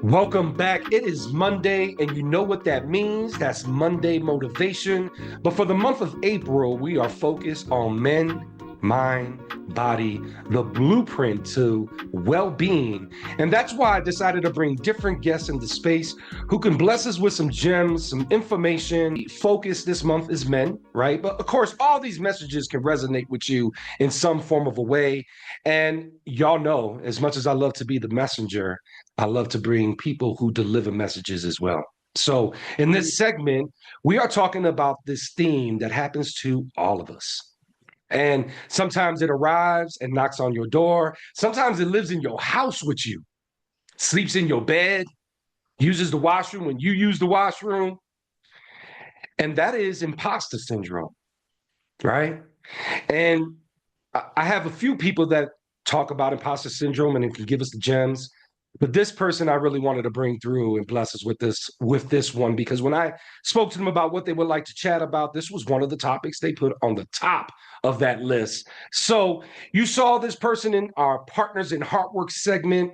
Welcome back. It is Monday, and you know what that means. That's Monday motivation. But for the month of April, we are focused on men, mind, body, the blueprint to well being. And that's why I decided to bring different guests into space who can bless us with some gems, some information. Focus this month is men, right? But of course, all these messages can resonate with you in some form of a way. And y'all know, as much as I love to be the messenger, I love to bring people who deliver messages as well. So, in this segment, we are talking about this theme that happens to all of us. And sometimes it arrives and knocks on your door. Sometimes it lives in your house with you, sleeps in your bed, uses the washroom when you use the washroom. And that is imposter syndrome, right? And I have a few people that talk about imposter syndrome and it can give us the gems. But this person I really wanted to bring through and bless us with this one because when I spoke to them about what they would like to chat about, this was one of the topics they put on the top of that list. So you saw this person in our Partners in Heart Work segment,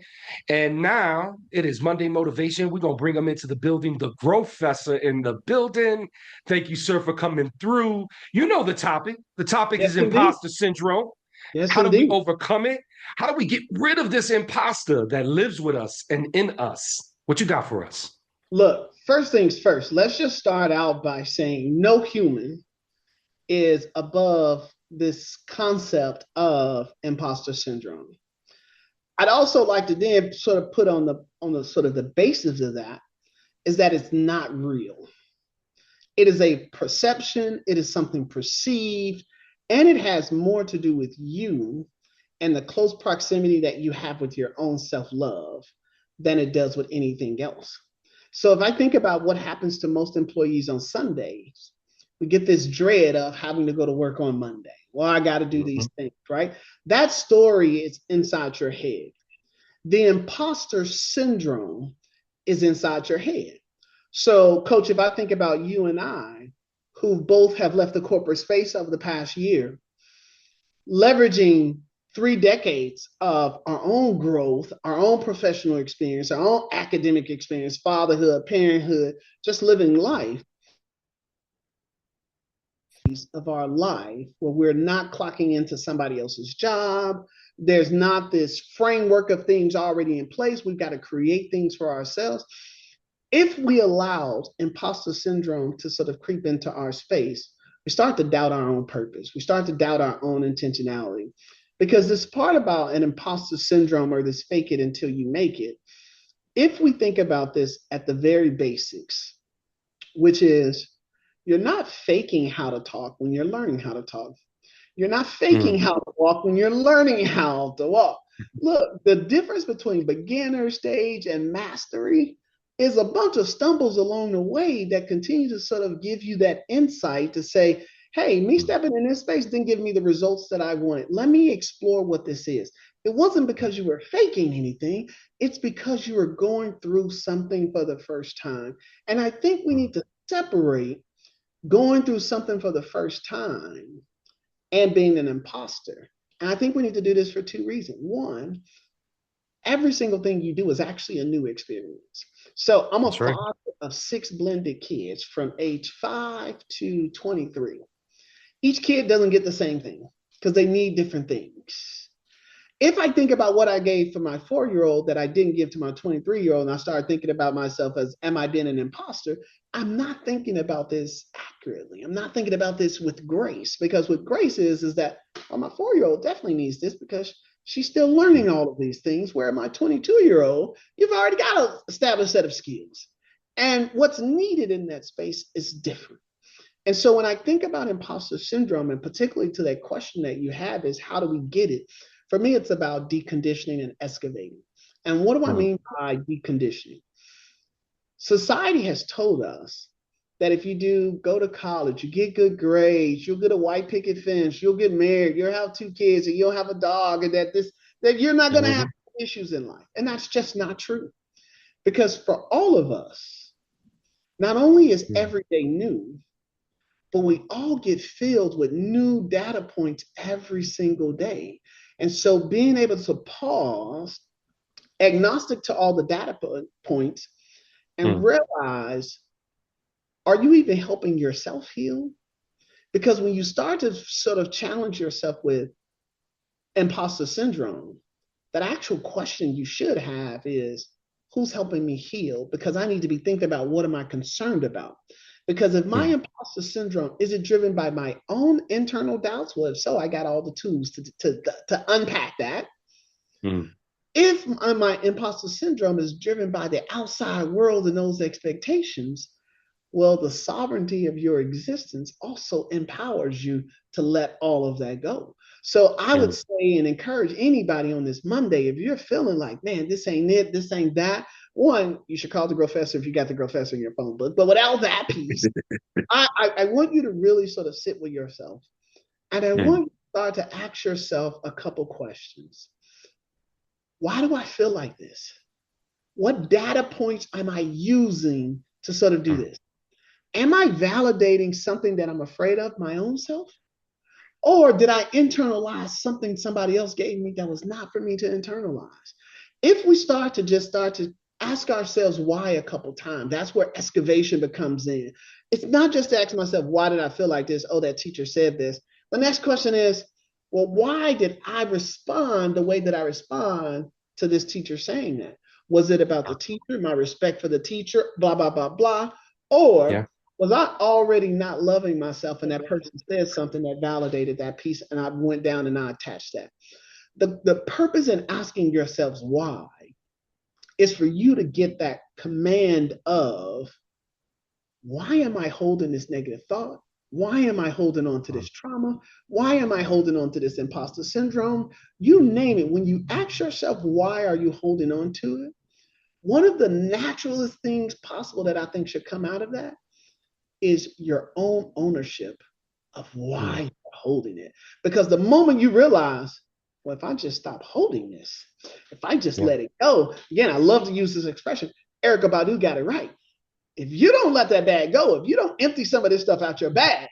and now it is Monday Motivation. We're gonna bring them into the building, the Growth Fessa in the building. Thank you, sir, for coming through. You know the topic. The topic Yes, is indeed. imposter syndrome. Yes, How do we indeed. overcome it? How do we get rid of this imposter that lives with us and in us? What you got for us? Look, first things first, let's just start out by saying no human is above this concept of imposter syndrome. I'd also like to then sort of put on the sort of the basis of that is that it's not real. It is a perception, it is something perceived, and it has more to do with you and the close proximity that you have with your own self-love than it does with anything else. So if I think about what happens to most employees on Sundays, we get this dread of having to go to work on Monday. Well, I got to do Mm-hmm. these things, right? That story is inside your head. The imposter syndrome is inside your head. So, coach, if I think about you and I, who both have left the corporate space over the past year, leveraging 3 decades of our own growth, our own professional experience, our own academic experience, fatherhood, parenthood, just living life of our life where we're not clocking into somebody else's job. There's not this framework of things already in place. We've got to create things for ourselves. If we allowed imposter syndrome to sort of creep into our space, we start to doubt our own purpose. We start to doubt our own intentionality. Because this part about an imposter syndrome or this fake it until you make it, if we think about this at the very basics, which is you're not faking how to talk when you're learning how to talk. You're not faking Mm-hmm. how to walk when you're learning how to walk. Look, the difference between beginner stage and mastery is a bunch of stumbles along the way that continue to sort of give you that insight to say, hey, me stepping in this space didn't give me the results that I wanted. Let me explore what this is. It wasn't because you were faking anything, it's because you were going through something for the first time. And I think we need to separate going through something for the first time and being an imposter. And I think we need to do this for two reasons. One, every single thing you do is actually a new experience. So I'm a That's right. father of six blended kids from age 5 to 23. Each kid doesn't get the same thing because they need different things. If I think about what I gave for my 4 year old that I didn't give to my 23-year-old, and I start thinking about myself as, am I being an imposter? I'm not thinking about this accurately. I'm not thinking about this with grace because with grace is that, well, my 4 year old definitely needs this because she's still learning all of these things. Where my 22-year-old, you've already got an established set of skills. And what's needed in that space is different. And so when I think about imposter syndrome, and particularly to that question that you have is how do we get it? For me, it's about deconditioning and excavating. And what do I Mm-hmm. mean by deconditioning? Society has told us that if you do go to college, you get good grades, you'll get a white picket fence, you'll get married, you'll have 2 kids, and you'll have a dog, and that you're not going to have Mm-hmm. issues in life. And that's just not true. Because for all of us, not only is every day new, but we all get filled with new data points every single day. And so being able to pause agnostic to all the data points, and Mm. realize, are you even helping yourself heal? Because when you start to sort of challenge yourself with imposter syndrome, that actual question you should have is, who's helping me heal? Because I need to be thinking about, what am I concerned about? Because if my Mm. imposter syndrome, is it driven by my own internal doubts? Well, if so, I got all the tools to unpack that. Mm. If my imposter syndrome is driven by the outside world and those expectations, well, the sovereignty of your existence also empowers you to let all of that go. So I would Mm. say and encourage anybody on this Monday, if you're feeling like, man, this ain't it, this ain't that, one, you should call the professor if you got the professor in your phone book. But without that piece, I want you to really sort of sit with yourself. And I Mm. want you to start to ask yourself a couple questions. Why do I feel like this? What data points am I using to sort of do Mm. this? Am I validating something that I'm afraid of, my own self? Or did I internalize something somebody else gave me that was not for me to internalize? If we start to ask ourselves why a couple times, that's where excavation becomes in. It's not just to ask myself, why did I feel like this? Oh, that teacher said this. The next question is, well, why did I respond the way that I respond to this teacher saying that? Was it about the teacher, my respect for the teacher, blah, blah, blah, blah? Yeah. Or was I already not loving myself and that person said something that validated that piece and I went down and I attached that? The purpose in asking yourselves why is for you to get that command of, why am I holding this negative thought? Why am I holding on to Mm. this trauma? Why am I holding on to this imposter syndrome? You name it. When you ask yourself, why are you holding on to it? One of the naturalest things possible that I think should come out of that is your own ownership of why Mm. you're holding it. Because the moment you realize, well, if I just stop holding this, if I just Yeah. let it go, again, I love to use this expression. Erica Badu got it right. If you don't let that bag go, if you don't empty some of this stuff out your bag,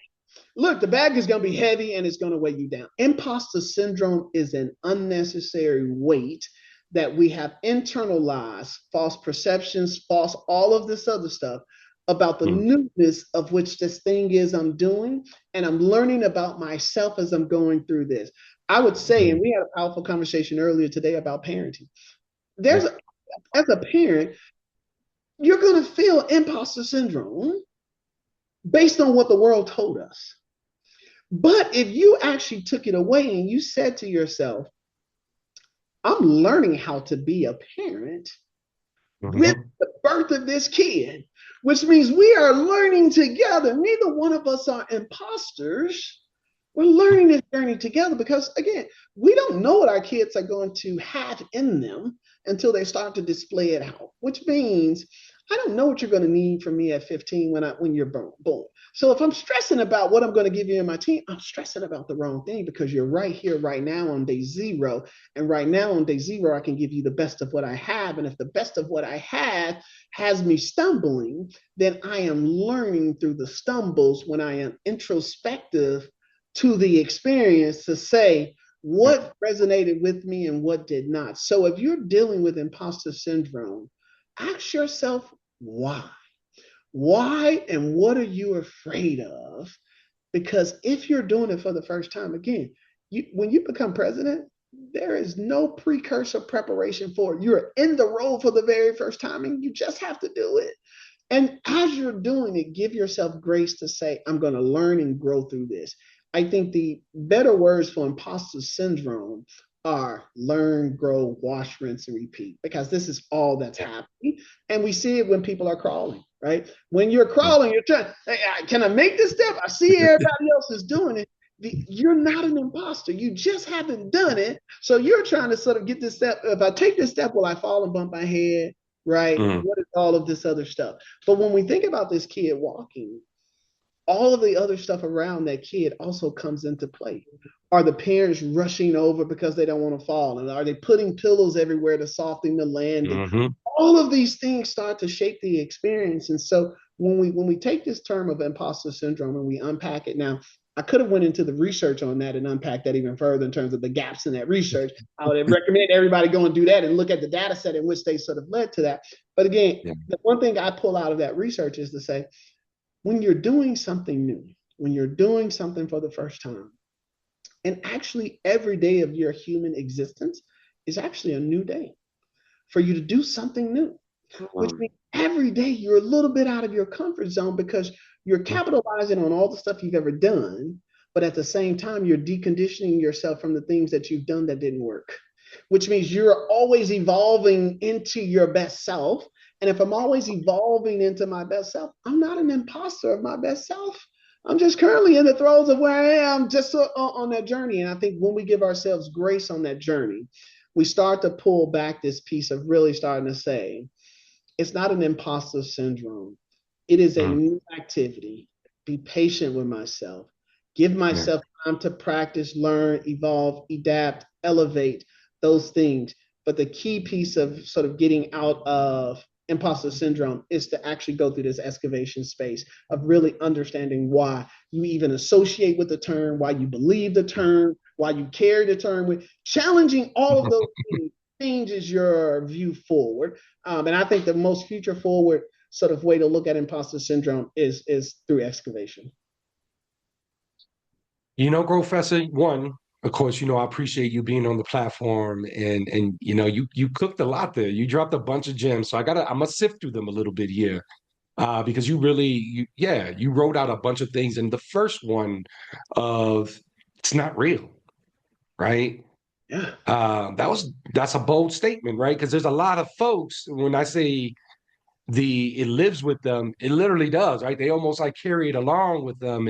look, the bag is going to be heavy and it's going to weigh you down. Imposter syndrome is an unnecessary weight that we have internalized, false perceptions, false, all of this other stuff about the Mm. newness of which this thing is I'm doing. And I'm learning about myself as I'm going through this. I would say, and Mm. we had a powerful conversation earlier today about parenting. Yeah. There's, as a parent, you're going to feel imposter syndrome based on what the world told us. But if you actually took it away and you said to yourself, I'm learning how to be a parent with Mhm. the birth of this kid, which means we are learning together. Neither one of us are imposters. We're learning this journey together because, again, we don't know what our kids are going to have in them until they start to display it out, which means I don't know what you're going to need from me at 15 when you're born. So if I'm stressing about what I'm going to give you in my team, I'm stressing about the wrong thing because you're right here, right now on day zero. And right now on day zero, I can give you the best of what I have. And if the best of what I have has me stumbling, then I am learning through the stumbles when I am introspective to the experience to say Yeah. what resonated with me and what did not. So if you're dealing with imposter syndrome, ask yourself why. Why and what are you afraid of? Because if you're doing it for the first time, again, when you become president, there is no precursor preparation for it. You're in the role for the very first time and you just have to do it. And as you're doing it, give yourself grace to say, I'm going to learn and grow through this. I think the better words for imposter syndrome are learn, grow, wash, rinse, and repeat, because this is all that's Yeah. happening. And we see it when people are crawling, right? When you're Mm. crawling, you're trying, hey, can I make this step? I see everybody else is doing it. You're not an imposter. You just haven't done it. So you're trying to sort of get this step. If I take this step, will I fall and bump my head? Right? Mm. What is all of this other stuff? But when we think about this kid walking, all of the other stuff around that kid also comes into play. Are the parents rushing over because they don't want to fall? And are they putting pillows everywhere to soften the landing? Mhm. All of these things start to shape the experience. And so when we take this term of imposter syndrome and we unpack it now, I could have went into the research on that and unpacked that even further in terms of the gaps in that research. I would recommend everybody go and do that and look at the data set in which they sort of led to that. But again, Yeah. the one thing I pull out of that research is to say, when you're doing something new, when you're doing something for the first time, and actually every day of your human existence is actually a new day for you to do something new, which means every day you're a little bit out of your comfort zone because you're capitalizing on all the stuff you've ever done, but at the same time, you're deconditioning yourself from the things that you've done that didn't work, which means you're always evolving into your best self. And if I'm always evolving into my best self, I'm not an imposter of my best self. I'm just currently in the throes of where I am, just on that journey. And I think when we give ourselves grace on that journey, we start to pull back this piece of really starting to say, it's not an imposter syndrome. It is a new activity. Be patient with myself. Give myself time to practice, learn, evolve, adapt, elevate those things. But the key piece of sort of getting out of imposter syndrome is to actually go through this excavation space of really understanding why you even associate with the term, why you believe the term, why you carry the term, with challenging all of those things changes your view forward. And I think the most future forward sort of way to look at imposter syndrome is through excavation. Professor, one, of course, I appreciate you being on the platform and you cooked a lot there. You dropped a bunch of gems. So I must sift through them a little bit here. Because you wrote out a bunch of things. And the first one of it's not real, right? Yeah. That's a bold statement, right? Because there's a lot of folks, when I say it lives with them, it literally does, right? They almost like carry it along with them.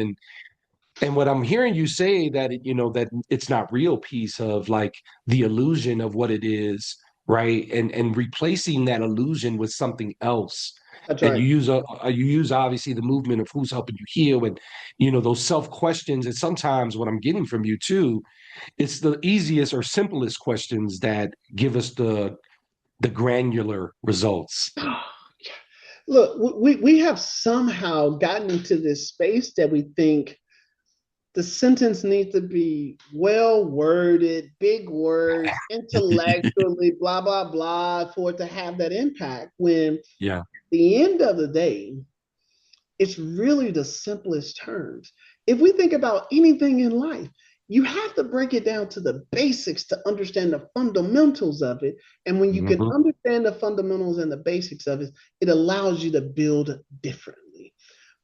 And what I'm hearing you say that that it's not real piece of like the illusion of what it is, right? And replacing that illusion with something else. That's And right. you use obviously the movement of who's helping you heal and those self questions. And sometimes what I'm getting from you too, it's the easiest or simplest questions that give us the granular results. Look, we have somehow gotten into this space that we think the sentence needs to be well worded, big words, intellectually, blah, blah, blah, for it to have that impact. When at Yeah. the end of the day, it's really the simplest terms. If we think about anything in life, you have to break it down to the basics to understand the fundamentals of it. And when you can Mhm. understand the fundamentals and the basics of it, it allows you to build differently.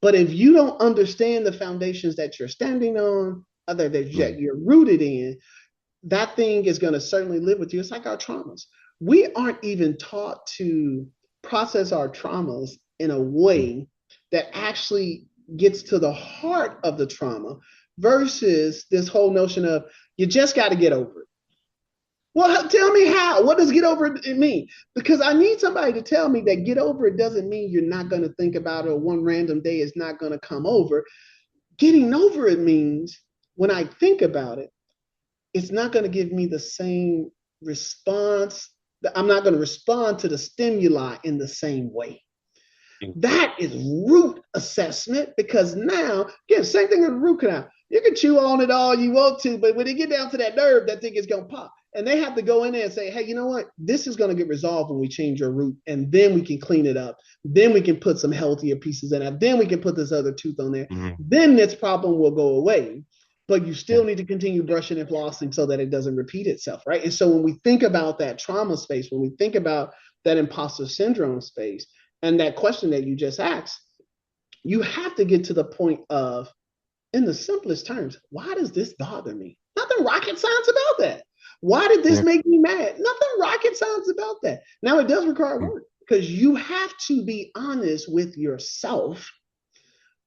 But if you don't understand the foundations that you're standing on, other that Mm. you're rooted in, that thing is going to certainly live with you. It's like our traumas. We aren't even taught to process our traumas in a way that actually gets to the heart of the trauma versus this whole notion of you just got to get over it. Well, tell me how. What does get over it mean? Because I need somebody to tell me that get over it doesn't mean you're not going to think about it or one random day is not going to come over. Getting over it means when I think about it, it's not going to give me the same response. I'm not going to respond to the stimuli in the same way. That is root assessment because now, again, same thing with root canal. You can chew on it all you want to, but when they get down to that nerve, that thing is going to pop. And they have to go in there and say, hey, you know what? This is going to get resolved when we change your root. And then we can clean it up. Then we can put some healthier pieces in it. Then we can put this other tooth on there. Mhm. Then this problem will go away. But you Yeah. still need to continue brushing and flossing so that it doesn't repeat itself, right? And so when we think about that trauma space, when we think about that imposter syndrome space, and that question that you just asked, you have to get to the point of, in the simplest terms, why does this bother me? Nothing rocket science about that. Why did this Yeah. make me mad? Nothing rocket science about that. Now, it does require Mm. work because you have to be honest with yourself,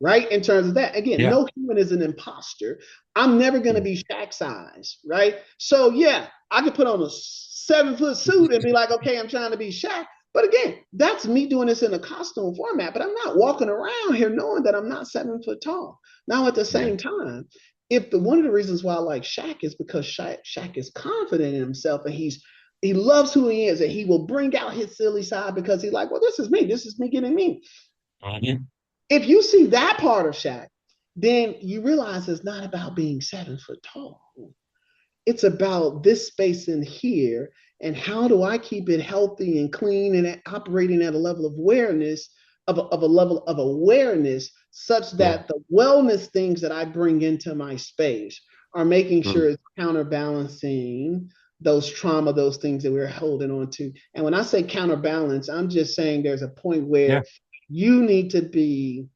right? In terms of that, again, Yeah. no human is an imposter. I'm never going to Mm. be Shaq size, right? So, yeah, I could put on a 7 foot suit and be like, okay, I'm trying to be Shaq. But again, that's me doing this in a costume format, but I'm not walking around here knowing that I'm not 7 foot tall. Now, at the Yeah. same time, if one of the reasons why I like Shaq is because Shaq is confident in himself and he loves who he is and he will bring out his silly side because he's like, well, this is me getting me. Mhm. If you see that part of Shaq, then you realize it's not about being 7 foot tall. It's about this space in here, and how do I keep it healthy and clean and operating at a level of awareness, of a level of awareness, such Yeah. that the wellness things that I bring into my space are making sure Mm. it's counterbalancing those trauma, those things that we're holding on to. And when I say counterbalance, I'm just saying there's a point Yeah. where you need to be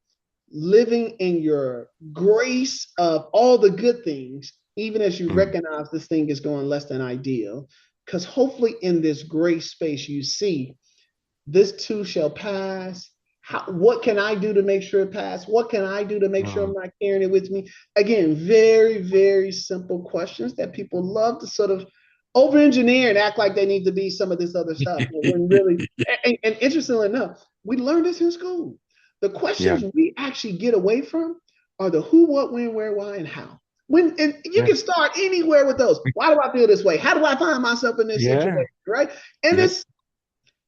living in your grace of all the good things, even as you Mm. recognize this thing is going less than ideal. Because hopefully, in this grace space, you see this too shall pass. What can I do to make sure it passes? What can I do to make sure I'm Mm. not carrying it with me? Again, very, very simple questions that people love to sort of over engineer and act like they need to be some of this other stuff. When really, and interestingly enough, we learned this in school. The Yeah. questions we actually get away from are the who, what, when, where, why, and how. And you Yeah. can start anywhere with those. Why do I feel this way? How do I find myself in this situation? Yeah. Right? And Yeah.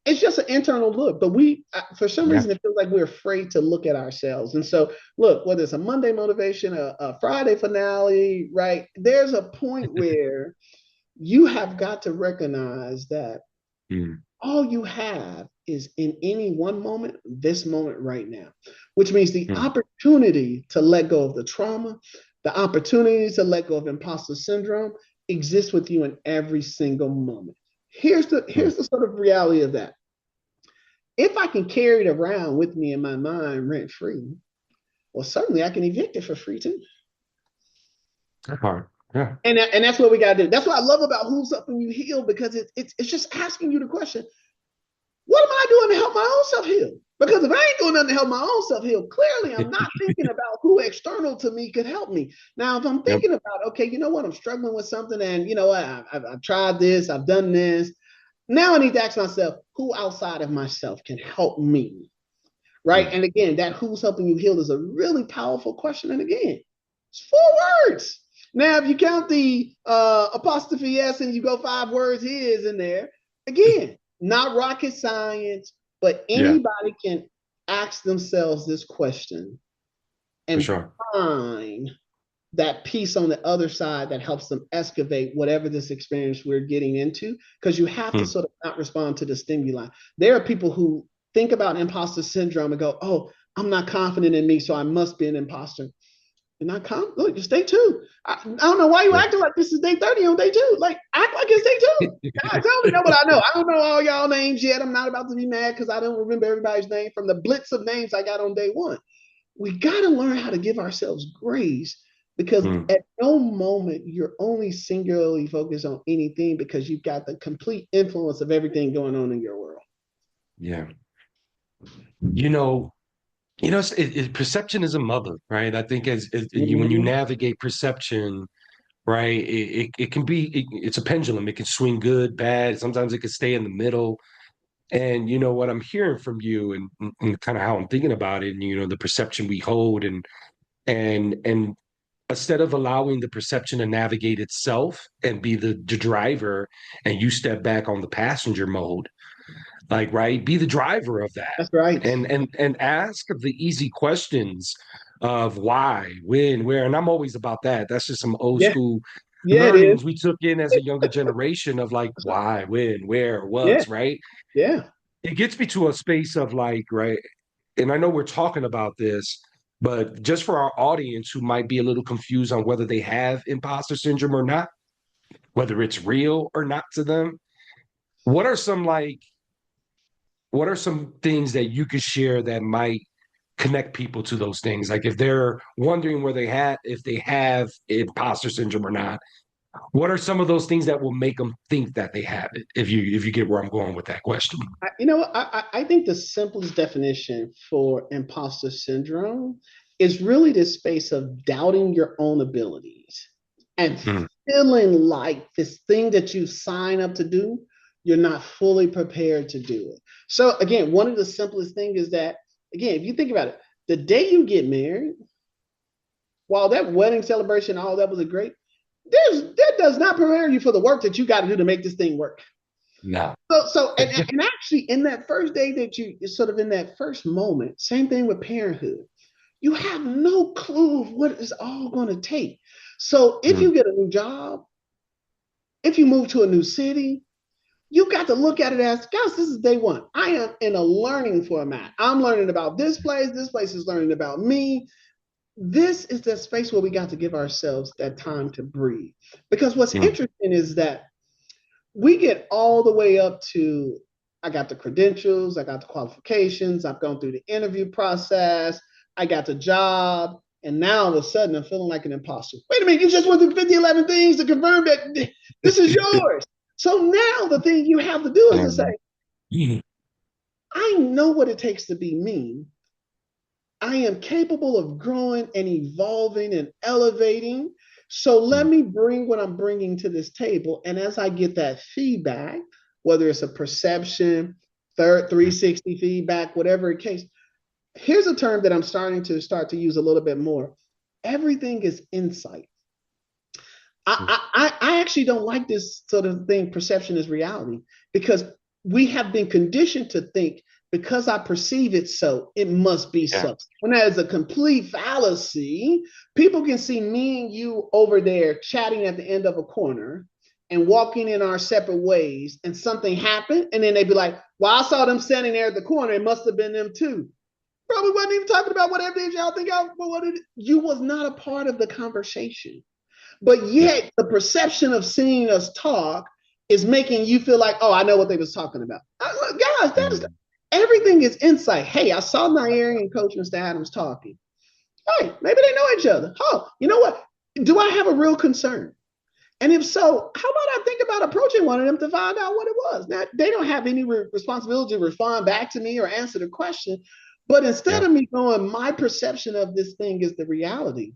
it's just an internal look, but we, for some Yeah. reason, it feels like we're afraid to look at ourselves. And so, look, whether it's a Monday motivation, a Friday finale, right? There's a point where you have got to recognize that Mm. all you have is in any one moment, this moment right now, which means the Mm. opportunity to let go of the trauma, the opportunity to let go of imposter syndrome exists with you in every single moment. Mm. Here's the sort of reality of that. If I can carry it around with me in my mind rent free, well, certainly I can evict it for free too. That part. Yeah. And that's what we got to do. That's what I love about Who's Up When You Heal, because it's just asking you the question, what am I doing to help my own self heal? Because if I ain't doing nothing to help my own self heal, clearly I'm not thinking about who external to me could help me. Now, if I'm Yep. thinking about, okay, you know what, I'm struggling with something, and you know what, I've tried this, I've done this. Now I need to ask myself, who outside of myself can help me? Right? Mm. And again, that who's helping you heal is a really powerful question. And again, it's 4 words. Now, if you count the apostrophe S and you go 5 words, here is in there. Again, not rocket science, but Yeah. anybody can ask themselves this question For and sure. find that piece on the other side that helps them excavate whatever this experience we're getting into, because you have to Mm. sort of not respond to the stimuli. There are people who think about imposter syndrome and go, oh, I'm not confident in me, so I must be an imposter. You're not confident. Look, it's day two. I don't know why you Yeah. acting like this is day 30 on day two. Like, act like it's day two. God, tell me know what I know. I don't know all y'all names yet. I'm not about to be mad because I don't remember everybody's name from the blitz of names I got on day one. We got to learn how to give ourselves grace, because Mm. at no moment you're only singularly focused on anything, because you've got the complete influence of everything going on in your world. Yeah. You know, perception is a mother, right? I think as you, when you Mm-hmm. navigate perception, right, it can be, it's a pendulum. It can swing good, bad. Sometimes it can stay in the middle. And you know what I'm hearing from you, and kind of how I'm thinking about it, and the perception we hold, and instead of allowing the perception to navigate itself and be the driver, and you step back on the passenger mode, like, right, be the driver of that, That's right. and ask the easy questions of why, when, where. And I'm always about that. That's just some old Yeah. school Yeah, it is. learnings we took in as a younger generation of like why, when, where, Yeah. what's, right. Yeah. It gets me to a space of like, right, and I know we're talking about this, but just for our audience who might be a little confused on whether they have imposter syndrome or not, whether it's real or not to them, what are some like what are some things that you could share that might connect people to those things? Like if they're wondering where if they have imposter syndrome or not, what are some of those things that will make them think that they have it? If you get where I'm going with that question. You know what? I think the simplest definition for imposter syndrome is really this space of doubting your own abilities and Mm. feeling like this thing that you sign up to do, you're not fully prepared to do it. So, again, one of the simplest things is that, again, if you think about it, the day you get married, while that wedding celebration, all that was a great, that does not prepare you for the work that you got to do to make this thing work. No. And actually, in that first day that you sort of in that first moment, same thing with parenthood. you have no clue of what it's all going to take. So if you get a new job, if you move to a new city, you got to look at it as, guys, this is day one. I am in a learning format. I'm learning about this place. This place is learning about me. This is the space where we got to give ourselves that time to breathe. Because what's interesting is that we get all the way up to, I got the credentials, I got the qualifications, I've gone through the interview process, I got the job, and now all of a sudden I'm feeling like an imposter. Wait a minute, you just went through 50, 11 things to confirm that this is yours. So now the thing you have to do is to say, I know what it takes to be me. I am capable of growing and evolving and elevating. So let me bring what I'm bringing to this table. And as I get that feedback, whether it's a perception, 360 feedback, whatever the case, here's a term that I'm starting to use a little bit more. Everything is insight. I actually don't like this sort of thing, perception is reality, because we have been conditioned to think because I perceive it so, it must be so. When that is a complete fallacy, people can see me and you over there chatting at the end of a corner and walking in our separate ways, and something happened, and then they'd be like, well, I saw them standing there at the corner, it must have been them too. Probably wasn't even talking about whatever it is y'all think you was not a part of the conversation. But yet the perception of seeing us talk is making you feel like, oh, I know what they was talking about. Guys, that is everything is insight. Hey, I saw Nairi and Coach Mr. Adams talking. Hey, maybe they know each other. Oh, you know what? Do I have a real concern? And if so, how about I think about approaching one of them to find out what it was? Now, they don't have any responsibility to respond back to me or answer the question. But instead of me going, my perception of this thing is the reality.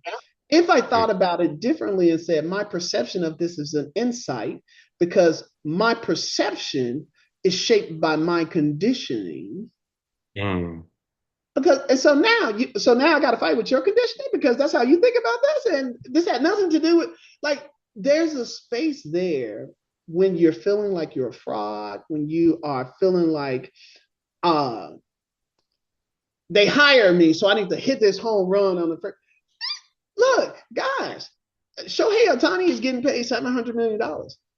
If I thought about it differently and said, my perception of this is an insight, because my perception is shaped by my conditioning. Because and so now I got to fight with your conditioning because that's how you think about this, and this had nothing to do with, like, there's a space there when you're feeling like you're a fraud, when you are feeling like they hire me, so I need to hit this home run on the first. Look, guys, Shohei Ohtani is getting paid $700 million,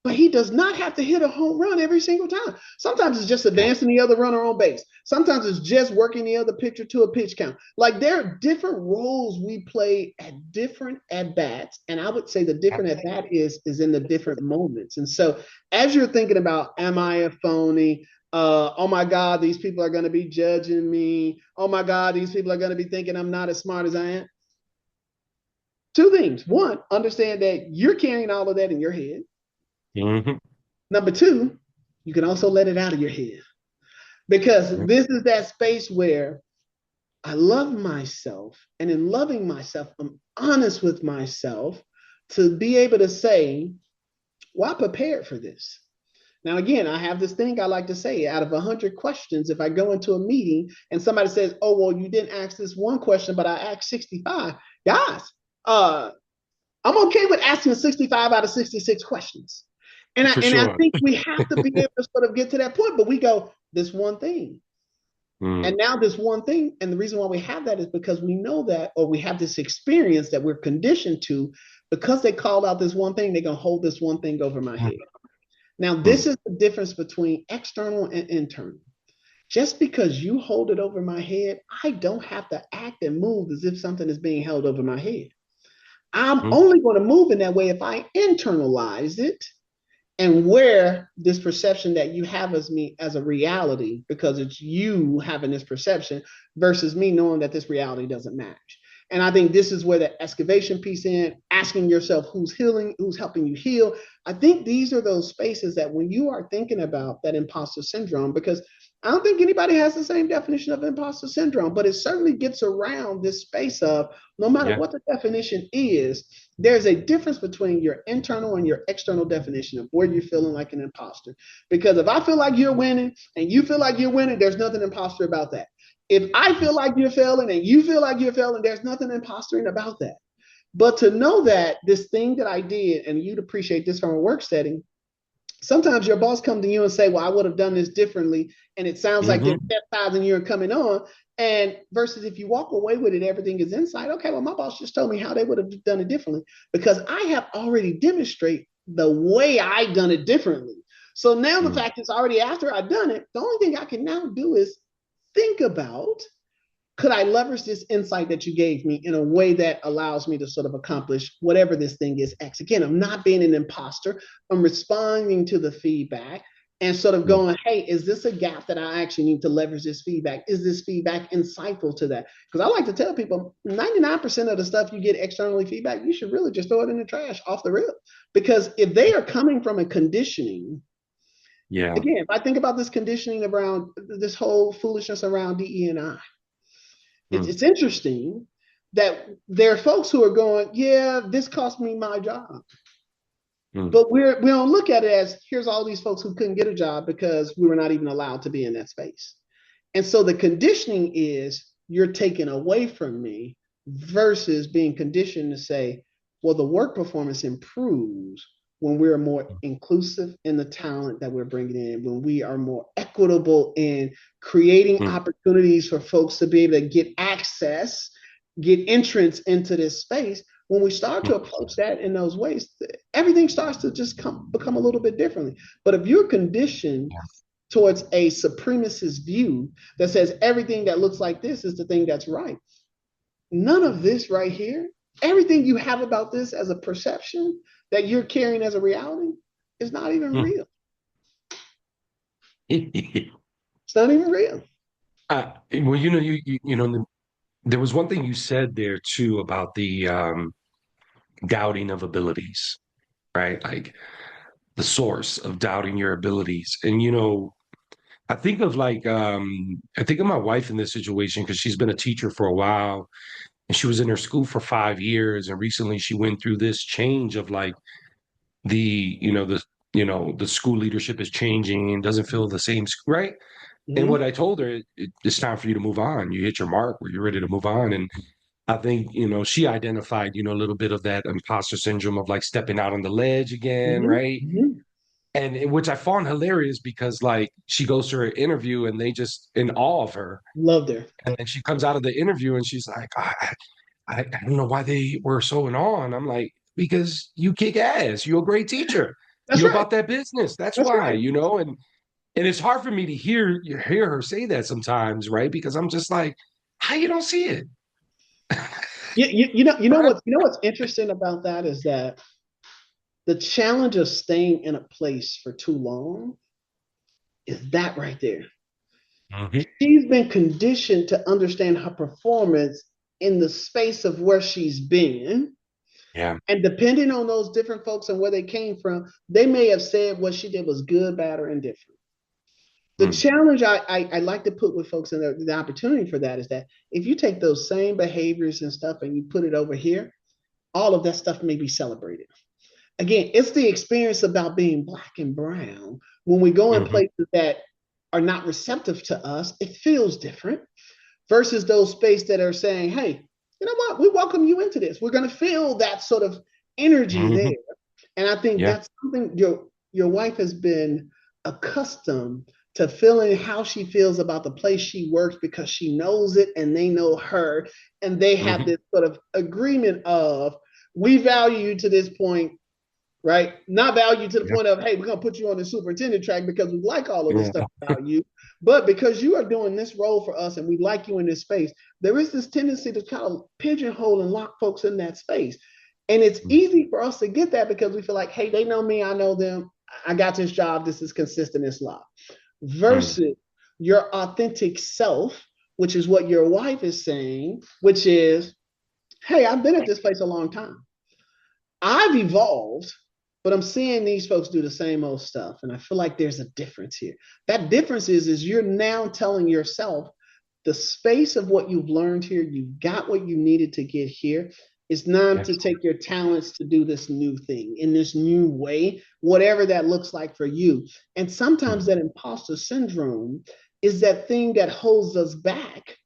but he does not have to hit a home run every single time. Sometimes it's just advancing the other runner on base. Sometimes it's just working the other pitcher to a pitch count. Like, there are different roles we play at different at-bats, and I would say the different at-bat is in the different moments. And so as you're thinking about, am I a phony? Oh my God, these people are going to be judging me. Oh my God, these people are going to be thinking I'm not as smart as I am. Two things. One, understand that you're carrying all of that in your head. Number two, you can also let it out of your head, because this is that space where I love myself, and in loving myself, I'm honest with myself to be able to say, well, I prepared for this. Now, again, I have this thing I like to say, out of 100 questions, if I go into a meeting and somebody says, oh, well, you didn't ask this one question, but I asked 65. Guys, I'm okay with asking 65 out of 66 questions. And I think we have to be able to sort of get to that point, but we go, this one thing. And now this one thing, and the reason why we have that is because we know that, or we have this experience that we're conditioned to, because they called out this one thing, they're going to hold this one thing over my head. Now, this is the difference between external and internal. Just because you hold it over my head, I don't have to act and move as if something is being held over my head. I'm only going to move in that way if I internalize it and wear this perception that you have as me as a reality, because it's you having this perception versus me knowing that this reality doesn't match. And I think this is where the excavation piece in, asking yourself who's healing, who's helping you heal. I think these are those spaces that when you are thinking about that imposter syndrome, because I don't think anybody has the same definition of imposter syndrome, but it certainly gets around this space of, no matter what the definition is, there's a difference between your internal and your external definition of where you're feeling like an imposter. Because if I feel like you're winning and you feel like you're winning, there's nothing imposter about that. If I feel like you're failing and you feel like you're failing, there's nothing impostering about that. But to know that this thing that I did, and you'd appreciate this from a work setting, Sometimes your boss comes to you and say, well, I would have done this differently. And it sounds like they're Mm-hmm. chastising you and coming on. And versus if you walk away with it, everything is inside. Okay, well, my boss just told me how they would have done it differently because I have already demonstrated the way I done it differently. So now the fact is already after I've done it, the only thing I can now do is think about, could I leverage this insight that you gave me in a way that allows me to sort of accomplish whatever this thing is X? Again, I'm not being an imposter. I'm responding to the feedback and sort of going, hey, is this a gap that I actually need to leverage this feedback? Is this feedback insightful to that? Because I like to tell people 99% of the stuff you get externally feedback, you should really just throw it in the trash off the rip. Because if they are coming from a conditioning, Yeah. again, if I think about this conditioning around this whole foolishness around DE and I, Mm. it's interesting that there are folks who are going, yeah, this cost me my job. Mm. But we don't look at it as here's all these folks who couldn't get a job because we were not even allowed to be in that space. And so the conditioning is you're taken away from me versus being conditioned to say, well, the work performance improves when we're more inclusive in the talent that we're bringing in, when we are more equitable in creating Mm. opportunities for folks to be able to get access, get entrance into this space. When we start to approach that in those ways, everything starts to just become a little bit differently. But if you're conditioned towards a supremacist view that says everything that looks like this is the thing that's right, none of this right here, everything you have about this as a perception that you're carrying as a reality is not even Mm. real. It's not even real. Well, there was one thing you said there too about the doubting of abilities, right? Like the source of doubting your abilities. And I think of my wife in this situation because she's been a teacher for a while and she was in her school for 5 years. And recently she went through this change of like the, you know, the school leadership is changing and doesn't feel the same, right? And what Mm-hmm. I told her, it's time for you to move on. You hit your mark where you're ready to move on. And I think, she identified, a little bit of that imposter syndrome of like stepping out on the ledge again, Mm-hmm. right? Mm-hmm. Which I found hilarious because like she goes to her interview and they just in awe of her. Loved her. And then she comes out of the interview and she's like, I don't know why they were so in awe. And I'm like, because you kick ass. You're a great teacher. That's You're right. about that business. That's That's why, right. and it's hard for me to hear her say that sometimes, right? Because I'm just like, how you don't see it? Right? You know what's interesting about that is that the challenge of staying in a place for too long is that right there. Mhm. She's been conditioned to understand her performance in the space of where she's been. Yeah. And depending on those different folks and where they came from, they may have said what she did was good, bad, or indifferent. The Mm. challenge I like to put with folks and the opportunity for that is that if you take those same behaviors and stuff and you put it over here, all of that stuff may be celebrated. Again, it's the experience about being black and brown. When we go in Mhm. places that are not receptive to us, it feels different versus those spaces that are saying, hey, you know what? We welcome you into this. We're going to feel that sort of energy Mhm. there. And I think Yeah. that's something your wife has been accustomed to feeling how she feels about the place she works because she knows it and they know her. And they have Mhm. this sort of agreement of, we value you to this point, right? Not value to the Yeah. point of, hey, we're going to put you on the superintendent track because we like all of this Yeah. stuff about you. But because you are doing this role for us and we like you in this space, there is this tendency to kind of pigeonhole and lock folks in that space. And it's easy for us to get that because we feel like, hey, they know me, I know them. I got this job. This is consistent, it's law. Mm. Versus your authentic self, which is what your wife is saying, which is, hey, I've been at this place a long time. I've evolved, but I'm seeing these folks do the same old stuff. And I feel like there's a difference here. That difference is you're now telling yourself the space of what you've learned here, you got what you needed to get here. It's time Yeah. to take your talents to do this new thing in this new way, whatever that looks like for you. And sometimes Mm. that imposter syndrome is that thing that holds us back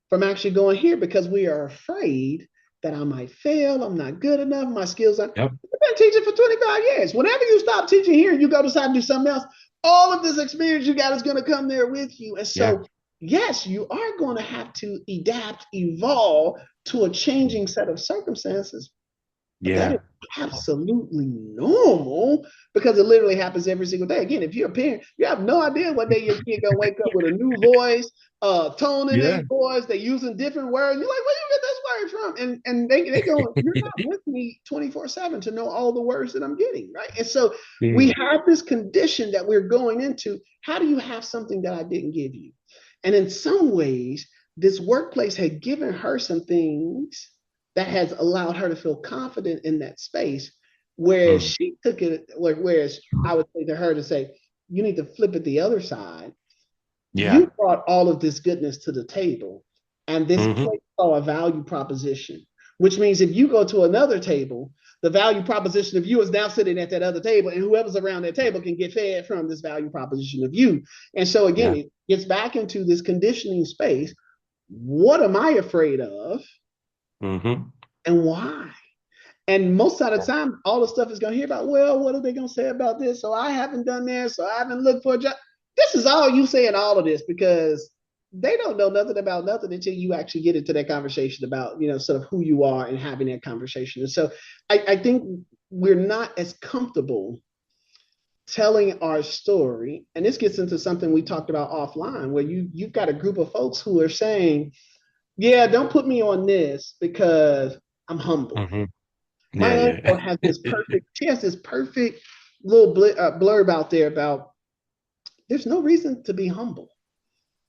from actually going here because we are afraid that I might fail, I'm not good enough, my skills are. Yep. I've been teaching for 25 years. Whenever you stop teaching here and you go decide to do something else, all of this experience you got is going to come there with you. And Yeah. so, yes, you are going to have to adapt, evolve to a changing set of circumstances. But that Yeah. is absolutely normal because it literally happens every single day. Again, if you're a parent, you have no idea what day your kid gonna wake up with a new voice, tone in their Yeah. voice, they're using different words. You're like, where you get this word from? And they go, you're not with me 24/7 to know all the words that I'm getting, right? And so we Yeah. have this condition that we're going into. How do you have something that I didn't give you? And in some ways, this workplace had given her some things that has allowed her to feel confident in that space. Whereas Mm. she took it, whereas I would say to her to say, you need to flip it the other side. Yeah. You brought all of this goodness to the table, and this Mm-hmm. place saw a value proposition, which means if you go to another table, the value proposition of you is now sitting at that other table, and whoever's around that table can get fed from this value proposition of you. And so, again, Yeah. it gets back into this conditioning space. What am I afraid of, Mm-hmm. and why? And most of the time, all the stuff is going to hear about, well, what are they going to say about this? So I haven't done this, so I haven't looked for a job. This is all you saying all of this because they don't know nothing about nothing until you actually get into that conversation about, sort of who you are and having that conversation. And so I think we're not as comfortable telling our story. And this gets into something we talked about offline, where you've got a group of folks who are saying, yeah, don't put me on this because I'm humble. Mm-hmm. My Yeah. aunt Yeah. has this perfect, she has this perfect little blurb out there about there's no reason to be humble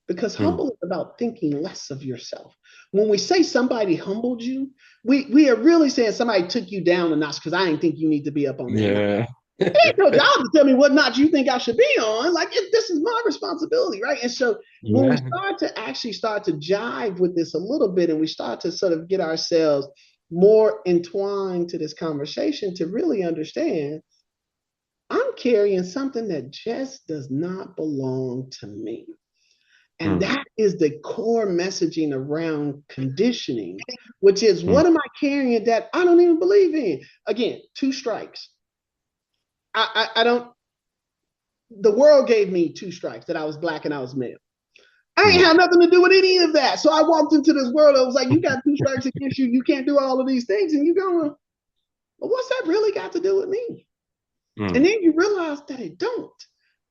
because Mm. humble is about thinking less of yourself. When we say somebody humbled you, we are really saying somebody took you down a notch because I didn't think you need to be up on that notch. Yeah. It ain't your job to tell me what notch you think I should be on. Like this is my responsibility, right? And so when we Yeah. start to jive with this a little bit, and we start to sort of get ourselves more entwined to this conversation to really understand, I'm carrying something that just does not belong to me. And Mm. that is the core messaging around conditioning, which is Mm. what am I carrying that I don't even believe in? Again, two strikes. I don't, the world gave me two strikes that I was black and I was male. I ain't Mm. had nothing to do with any of that. So I walked into this world. I was like, you got two strikes against you. You can't do all of these things. And you're going, well, what's that really got to do with me? And Mm. then you realize that it don't,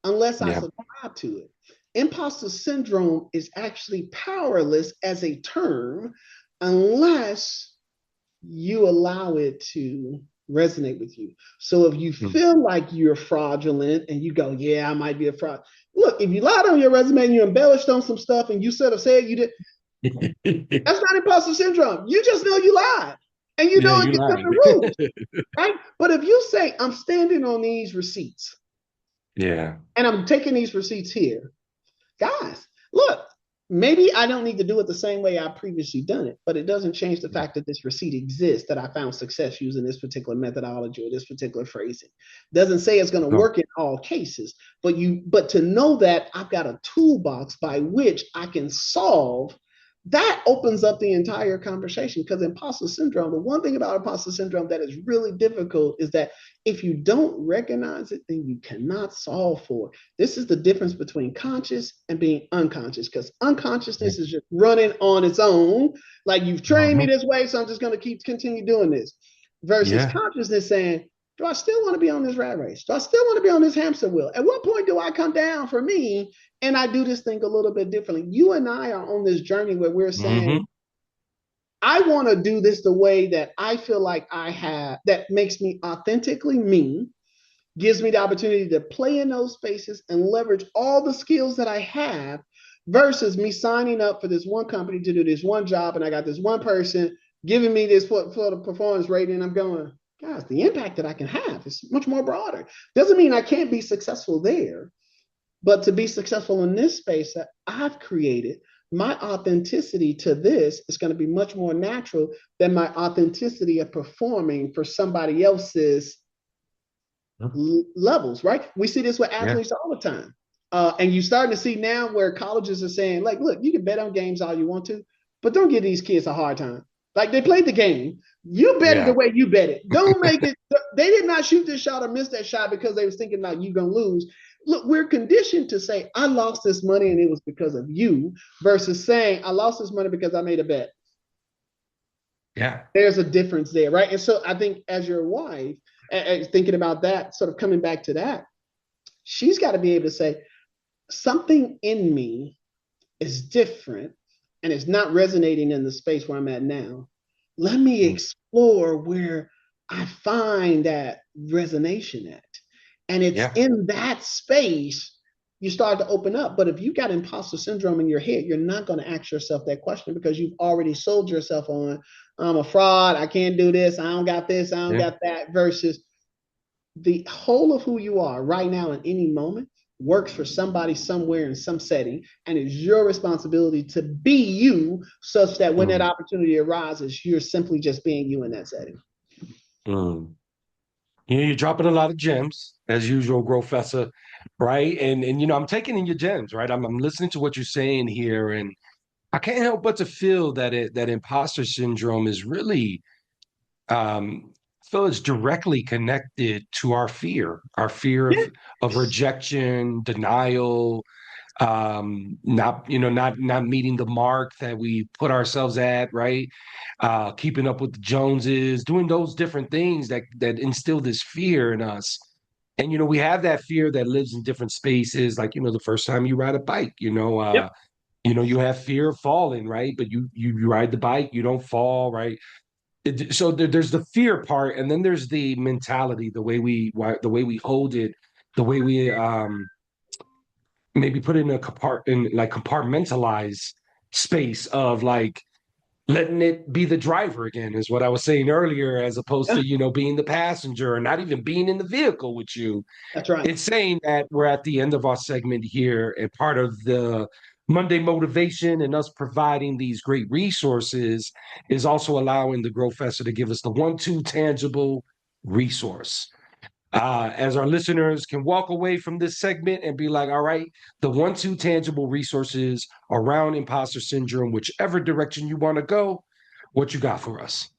unless I Yeah. subscribe to it. Imposter syndrome is actually powerless as a term unless you allow it to resonate with you. So if you Mm. feel like you're fraudulent and you go, yeah, I might be a fraud. Look, if you lied on your resume and you embellished on some stuff and you sort of said you did, that's not imposter syndrome. You just know you lied. And you Yeah, know it you gets up lied. the rules, right? But if you say, I'm standing on these receipts Yeah. and I'm taking these receipts here, guys, look, maybe I don't need to do it the same way I previously done it, but it doesn't change the fact that this receipt exists, that I found success using this particular methodology or this particular phrasing. Doesn't say it's going to No. work in all cases, but to know that I've got a toolbox by which I can solve, that opens up the entire conversation. Because imposter syndrome, the one thing about imposter syndrome that is really difficult is that if you don't recognize it, then you cannot solve for it. This is the difference between conscious and being unconscious, because Yeah. unconsciousness is just running on its own. Like, you've trained me Mm-hmm. this way, so I'm just going to continue doing this. Versus Yeah. consciousness saying, do I still want to be on this rat race? Do I still want to be on this hamster wheel? At what point do I come down for me and I do this thing a little bit differently? You and I are on this journey where we're saying, Mm-hmm. I want to do this the way that I feel like I have, that makes me authentically me, gives me the opportunity to play in those spaces and leverage all the skills that I have, versus me signing up for this one company to do this one job. And I got this one person giving me this for the performance rating. And I'm going, guys, the impact that I can have is much more broader. Doesn't mean I can't be successful there, but to be successful in this space that I've created, my authenticity to this is going to be much more natural than my authenticity of performing for somebody else's levels, right? We see this with Yeah. athletes all the time. And you're starting to see now where colleges are saying, like, look, you can bet on games all you want to, but don't give these kids a hard time. Like they played the game. You bet it the Yeah. way you bet it. Don't make it. They did not shoot this shot or miss that shot because they was thinking about you gonna lose. Look, we're conditioned to say, I lost this money and it was because of you, versus saying, I lost this money because I made a bet. Yeah. There's a difference there, right? And so I think as your wife, thinking about that, sort of coming back to that, she's got to be able to say, something in me is different and it's not resonating in the space where I'm at now. Let me Mm. explore where I find that resonation at. And it's Yeah. in that space you start to open up. But if you got imposter syndrome in your head, you're not going to ask yourself that question because you've already sold yourself on, I'm a fraud, I can't do this, I don't got this, I don't Yeah. got that, versus the whole of who you are right now in any moment works for somebody somewhere in some setting, and it's your responsibility to be you such that when that Mm. opportunity arises, you're simply just being you in that setting. Mm. You're dropping a lot of gems as usual, Grofessa, right? And I'm taking in your gems, right? I'm listening to what you're saying here, and I can't help but to feel that imposter syndrome is really I feel it's directly connected to our fear of Yes. rejection, denial, not meeting the mark that we put ourselves at, right? Keeping up with the Joneses, doing those different things that instill this fear in us. And we have that fear that lives in different spaces, like the first time you ride a bike, Yep. you have fear of falling, right? But you ride the bike, you don't fall, right? So there's the fear part, and then there's the mentality, the way we hold it, the way we maybe put it in like compartmentalize space of like letting it be the driver again, is what I was saying earlier, as opposed Yeah, to being the passenger or not even being in the vehicle with you. that's right. It's saying that we're at the end of our segment here, and part of the Monday motivation and us providing these great resources is also allowing the Grow Fester to give us the one-two tangible resource. As our listeners can walk away from this segment and be like, all right, the one-two tangible resources around imposter syndrome, whichever direction you want to go, what you got for us?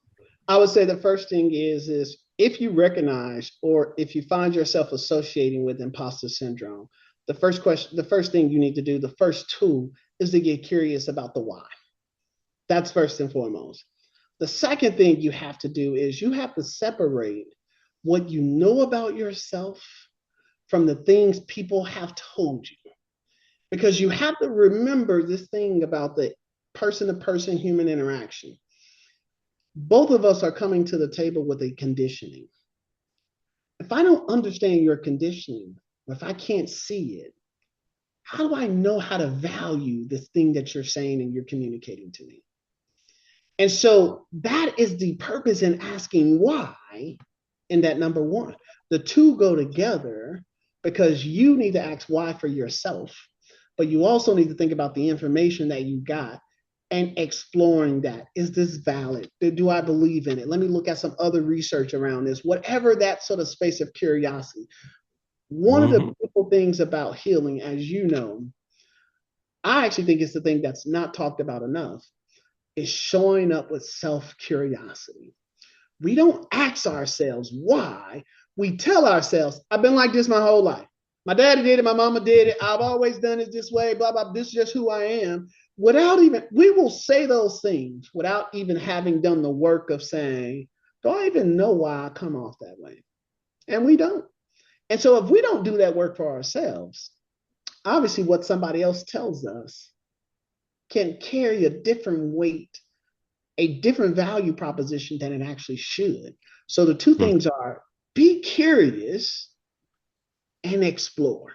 I would say the first thing is if you recognize or if you find yourself associating with imposter syndrome, the first thing you need to do, the first tool is to get curious about the why. That's first and foremost. The second thing you have to do is you have to separate what you know about yourself from the things people have told you. Because you have to remember this thing about the person to person human interaction. Both of us are coming to the table with a conditioning. If I don't understand your conditioning, or if I can't see it, how do I know how to value this thing that you're saying and you're communicating to me? And so that is the purpose in asking why in that number one. The two go together because you need to ask why for yourself, but you also need to think about the information that you got and exploring that. Is this valid? Do I believe in it? Let me look at some other research around this, whatever that sort of space of curiosity. One of the Mm-hmm. beautiful things about healing, as you know, I actually think it's the thing that's not talked about enough, is showing up with self curiosity. We don't ask ourselves why. We tell ourselves, I've been like this my whole life. My daddy did it, my mama did it. I've always done it this way, blah, blah. This is just who I am. Without even, we will say those things without even having done the work of saying, do I even know why I come off that way? And we don't. And so if we don't do that work for ourselves, obviously what somebody else tells us can carry a different weight, a different value proposition than it actually should. So the two things are be curious and explore.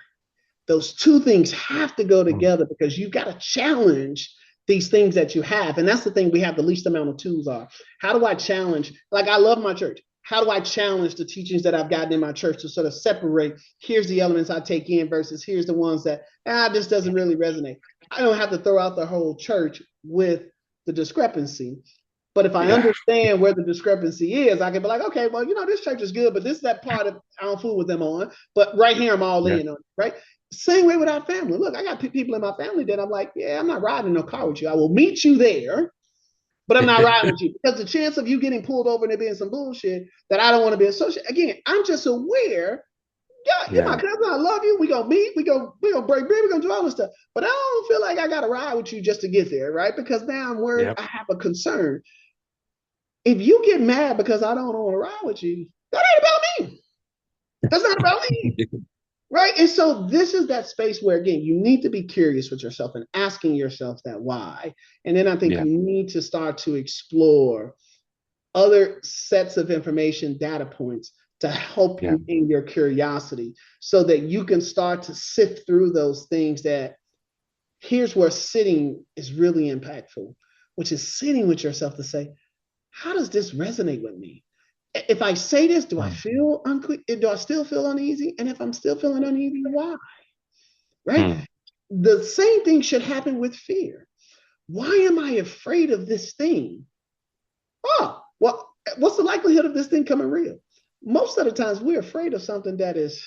Those two things have to go Mm-hmm. together because you've got to challenge these things that you have. And that's the thing we have the least amount of tools are. How do I challenge? Like, I love my church. How do I challenge the teachings that I've gotten in my church to sort of separate? Here's the elements I take in versus here's the ones that this doesn't really resonate. I don't have to throw out the whole church with the discrepancy. But if I Yeah. understand where the discrepancy is, I can be like, okay, well, this church is good, but this is that part of I don't fool with them on. But right here, I'm all Yeah. in on it, right? Same way with our family. Look, I got people in my family that I'm like, yeah, I'm not riding in no car with you. I will meet you there, but I'm not riding with you because the chance of you getting pulled over and there being some bullshit that I don't want to be associated. Again, I'm just aware. Yeah, you're my cousin. I love you. We gonna meet. We gonna break bread. We gonna do all this stuff. But I don't feel like I gotta ride with you just to get there, right? Because now I'm worried. I have a concern. If you get mad because I don't want to ride with you, that ain't about me. That's not about me. Right. And so this is that space where, again, you need to be curious with yourself and asking yourself that why. And then I think you need to start to explore other sets of information, data points to help you in your curiosity so that you can start to sift through those things that here's where sitting is really impactful, which is sitting with yourself to say, how does this resonate with me? If I say this, do I feel do I still feel uneasy? And if I'm still feeling uneasy, why? Right? The same thing should happen with fear. Why am I afraid of this thing? Oh, well, what's the likelihood of this thing coming real? Most of the times we're afraid of something that is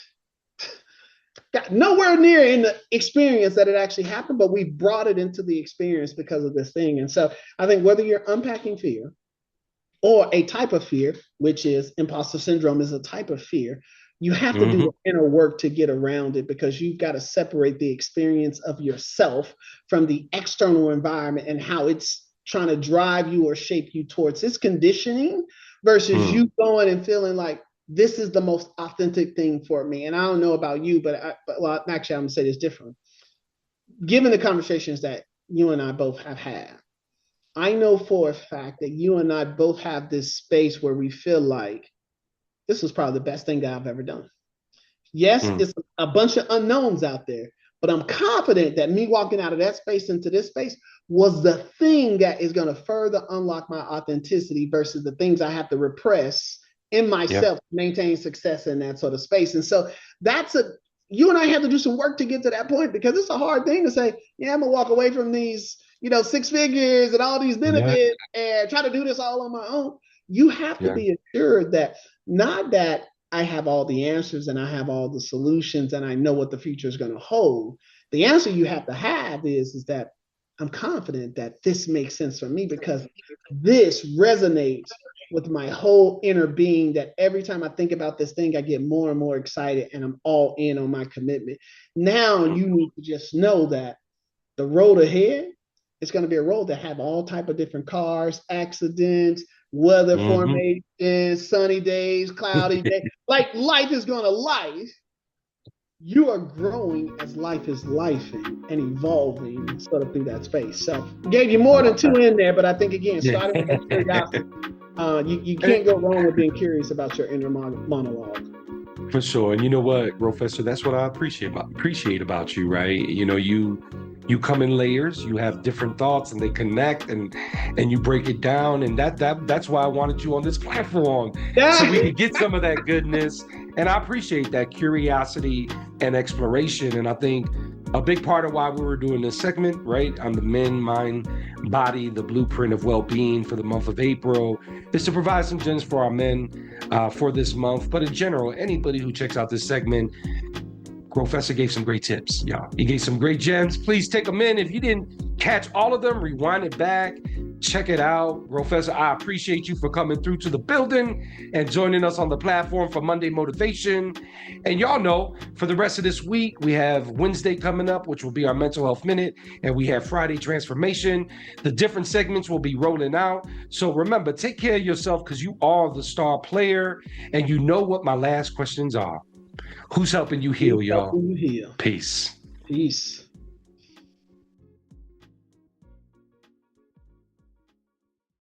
nowhere near in the experience that it actually happened, but we brought it into the experience because of this thing. And so I think whether you're unpacking fear, or a type of fear, which is imposter syndrome is a type of fear, you have to do inner work to get around it because you've got to separate the experience of yourself from the external environment and how it's trying to drive you or shape you towards its conditioning versus you going and feeling like this is the most authentic thing for me. And I don't know about you, but well, actually, I'm going to say this different. Given the conversations that you and I both have had, I know for a fact that you and I both have this space where we feel like this was probably the best thing that I've ever done. Yes, it's a bunch of unknowns out there, but I'm confident that me walking out of that space into this space was the thing that is going to further unlock my authenticity versus the things I have to repress in myself to maintain success in that sort of space. And so you and I have to do some work to get to that point because it's a hard thing to say, yeah, I'm going to walk away from these 6 figures and all these benefits and try to do this all on my own. You have to be assured that not that I have all the answers and I have all the solutions and I know what the future is going to hold. The answer you have to have is that I'm confident that this makes sense for me because this resonates with my whole inner being, that every time I think about this thing, I get more and more excited and I'm all in on my commitment. Now you need to just know that the road ahead, it's going to be a road that have all type of different cars, accidents, weather formations, sunny days, cloudy days. Like life is going to life. You are growing as life is lifing and evolving sort of through that space. So gave you more than 2 in there, but I think again, starting with curiosity, you can't go wrong with being curious about your inner monologue. For sure. And you know what, Professor, that's what I appreciate about you, right? You come in layers, you have different thoughts and they connect and you break it down. And that's why I wanted you on this platform. So we could get some of that goodness. And I appreciate that curiosity and exploration. And I think a big part of why we were doing this segment, right, on the men, mind, body, the blueprint of well-being for the month of April, is to provide some gems for our men for this month. But in general, anybody who checks out this segment, Professor gave some great tips, y'all. He gave some great gems. Please take them in. If you didn't catch all of them, rewind it back, check it out. Professor, I appreciate you for coming through to the building and joining us on the platform for Monday Motivation. And y'all know, for the rest of this week, we have Wednesday coming up, which will be our Mental Health Minute, and we have Friday Transformation. The different segments will be rolling out. So remember, take care of yourself because you are the star player, and you know what my last questions are. Who's helping you heal, y'all? Helping you heal. Peace. Peace.